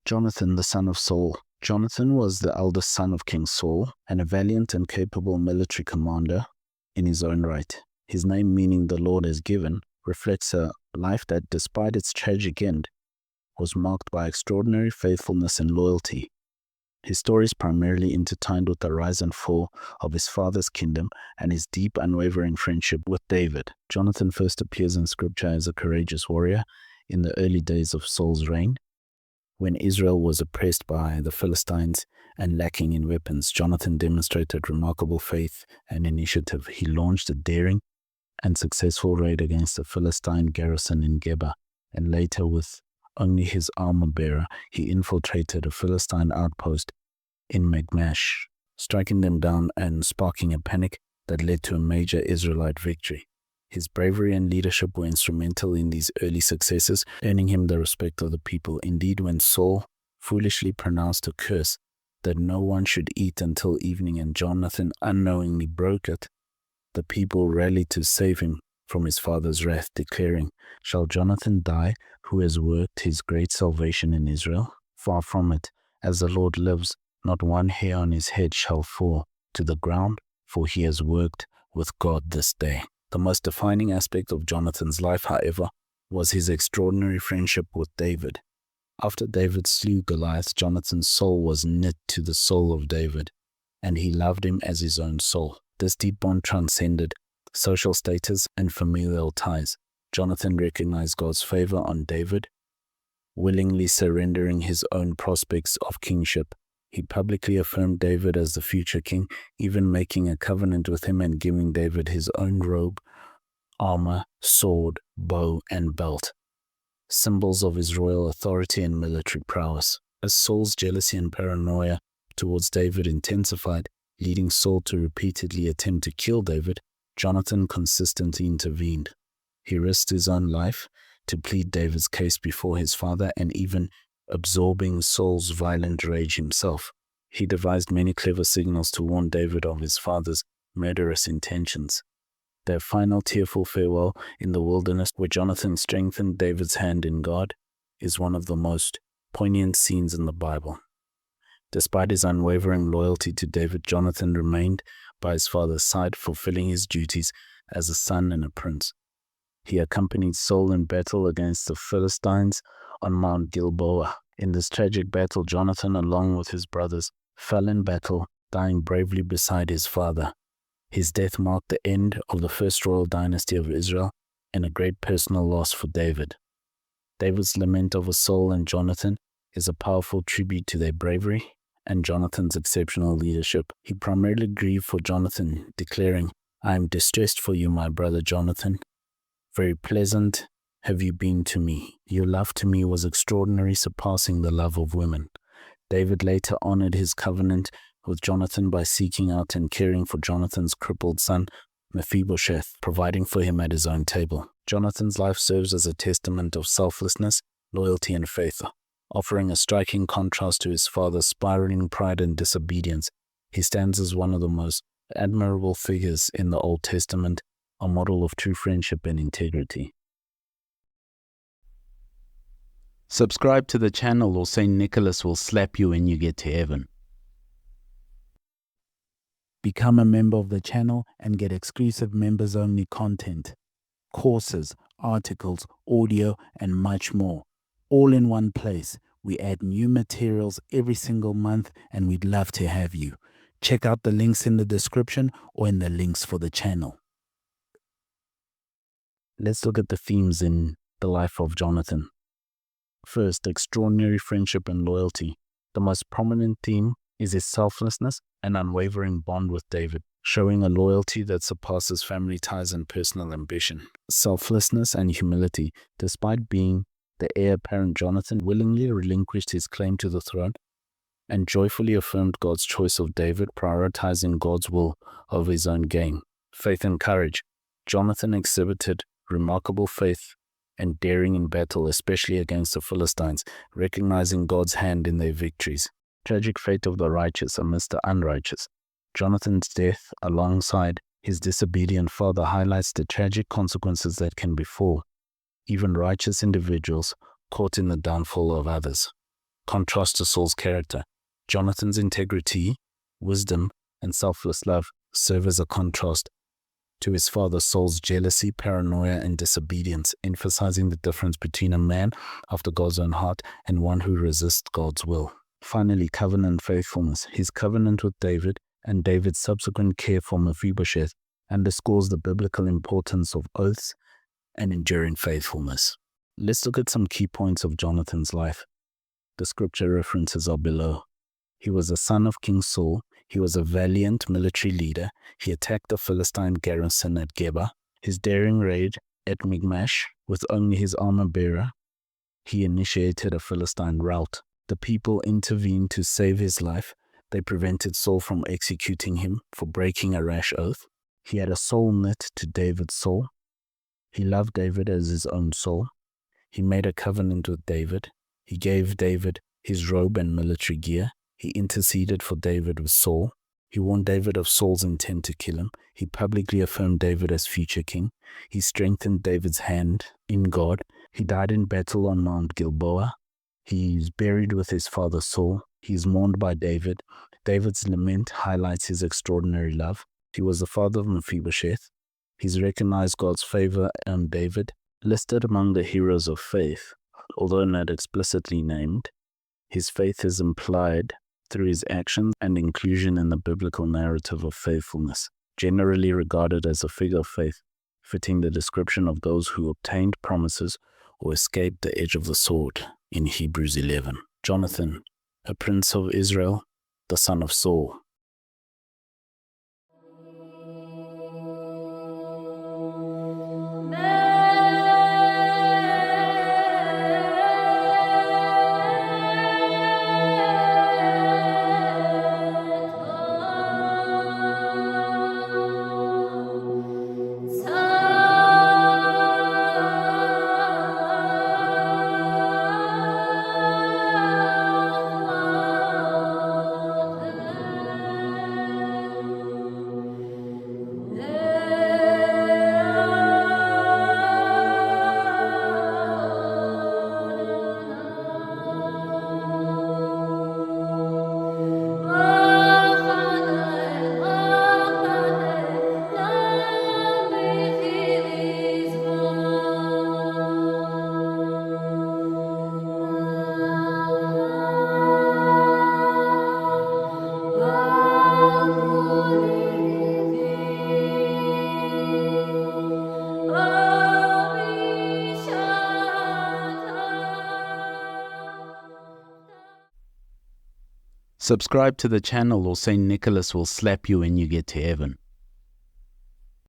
Jonathan, the son of Saul. Jonathan was the eldest son of King Saul and a valiant and capable military commander in his own right. His name, meaning the Lord has given, reflects a life that, despite its tragic end, was marked by extraordinary faithfulness and loyalty. His story is primarily intertwined with the rise and fall of his father's kingdom and his deep, unwavering friendship with David. Jonathan first appears in Scripture as a courageous warrior in the early days of Saul's reign. When Israel was oppressed by the Philistines and lacking in weapons, Jonathan demonstrated remarkable faith and initiative. He launched a daring and successful raid against the Philistine Garrison in Geba, and later, with only his armor-bearer, he infiltrated a Philistine outpost in Micmash, striking them down and sparking a panic that led to a major Israelite victory. His bravery and leadership were instrumental in these early successes, earning him the respect of the people. Indeed, when Saul foolishly pronounced a curse that no one should eat until evening and Jonathan unknowingly broke it, the people rallied to save him from his father's wrath, declaring, "Shall Jonathan die, who has worked his great salvation in Israel? Far from it. As the Lord lives, not one hair on his head shall fall to the ground, for he has worked with God this day." The most defining aspect of Jonathan's life, however, was his extraordinary friendship with David. After David slew Goliath, Jonathan's soul was knit to the soul of David, and he loved him as his own soul. This deep bond transcended social status and familial ties. Jonathan recognized God's favor on David, willingly surrendering his own prospects of kingship. He publicly affirmed David as the future king, even making a covenant with him and giving David his own robe, armor, sword, bow, and belt, symbols of his royal authority and military prowess. As Saul's jealousy and paranoia towards David intensified, leading Saul to repeatedly attempt to kill David, Jonathan consistently intervened. He risked his own life to plead David's case before his father, and even absorbing Saul's violent rage himself. He devised many clever signals to warn David of his father's murderous intentions. Their final tearful farewell in the wilderness, where Jonathan strengthened David's hand in God, is one of the most poignant scenes in the Bible. Despite his unwavering loyalty to David, Jonathan remained by his father's side, fulfilling his duties as a son and a prince. He accompanied Saul in battle against the Philistines on Mount Gilboa. In this tragic battle, Jonathan, along with his brothers, fell in battle, dying bravely beside his father. His death marked the end of the first royal dynasty of Israel and a great personal loss for David. David's lament over Saul and Jonathan is a powerful tribute to their bravery and Jonathan's exceptional leadership. He primarily grieved for Jonathan, declaring, "I am distressed for you, my brother Jonathan. Very pleasant have you been to me. Your love to me was extraordinary, surpassing the love of women." David later honored his covenant with Jonathan by seeking out and caring for Jonathan's crippled son, Mephibosheth, providing for him at his own table. Jonathan's life serves as a testament of selflessness, loyalty, and faith, offering a striking contrast to his father's spiraling pride and disobedience. He stands as one of the most admirable figures in the Old Testament, a model of true friendship and integrity. Subscribe to the channel or St. Nicholas will slap you when you get to heaven. Become a member of the channel and get exclusive members-only content, courses, articles, audio, and much more, all in one place. We add new materials every single month, and we'd love to have you. Check out the links in the description or in the links for the channel. Let's look at the themes in the life of Jonathan. First, extraordinary friendship and loyalty. The most prominent theme is his selflessness and unwavering bond with David, showing a loyalty that surpasses family ties and personal ambition. Selflessness and humility. Despite being the heir apparent, Jonathan willingly relinquished his claim to the throne and joyfully affirmed God's choice of David, prioritizing God's will over his own gain. Faith and courage. Jonathan exhibited remarkable faith and daring in battle, especially against the Philistines, recognizing God's hand in their victories. Tragic fate of the righteous amidst the unrighteous. Jonathan's death, alongside his disobedient father, highlights the tragic consequences that can befall even righteous individuals caught in the downfall of others. contrast to Saul's character. Jonathan's integrity, wisdom, and selfless love serve as a contrast to his father Saul's jealousy, paranoia, and disobedience, emphasizing the difference between a man after God's own heart and one who resists God's will. Finally, covenant faithfulness. His covenant with David and David's subsequent care for Mephibosheth underscores the biblical importance of oaths and enduring faithfulness. Let's look at some key points of Jonathan's life. The scripture references are below. He was a son of King Saul. He was a valiant military leader. He attacked the Philistine garrison at Geba. His daring raid at Micmash, with only his armor-bearer, he initiated a Philistine rout. The people intervened to save his life. They prevented Saul from executing him for breaking a rash oath. He had a soul knit to David's soul. He loved David as his own soul. He made a covenant with David. He gave David his robe and military gear. He interceded for David with Saul. He warned David of Saul's intent to kill him. He publicly affirmed David as future king. He strengthened David's hand in God. He died in battle on Mount Gilboa. He is buried with his father Saul. He is mourned by David. David's lament highlights his extraordinary love. He was the father of Mephibosheth. He's recognized God's favor on David. Listed among the heroes of faith, although not explicitly named, his faith is implied through his actions and inclusion in the biblical narrative of faithfulness, generally regarded as a figure of faith, fitting the description of those who obtained promises or escaped the edge of the sword in Hebrews 11. Jonathan, a prince of Israel, the son of Saul. Subscribe to the channel or St. Nicholas will slap you when you get to heaven.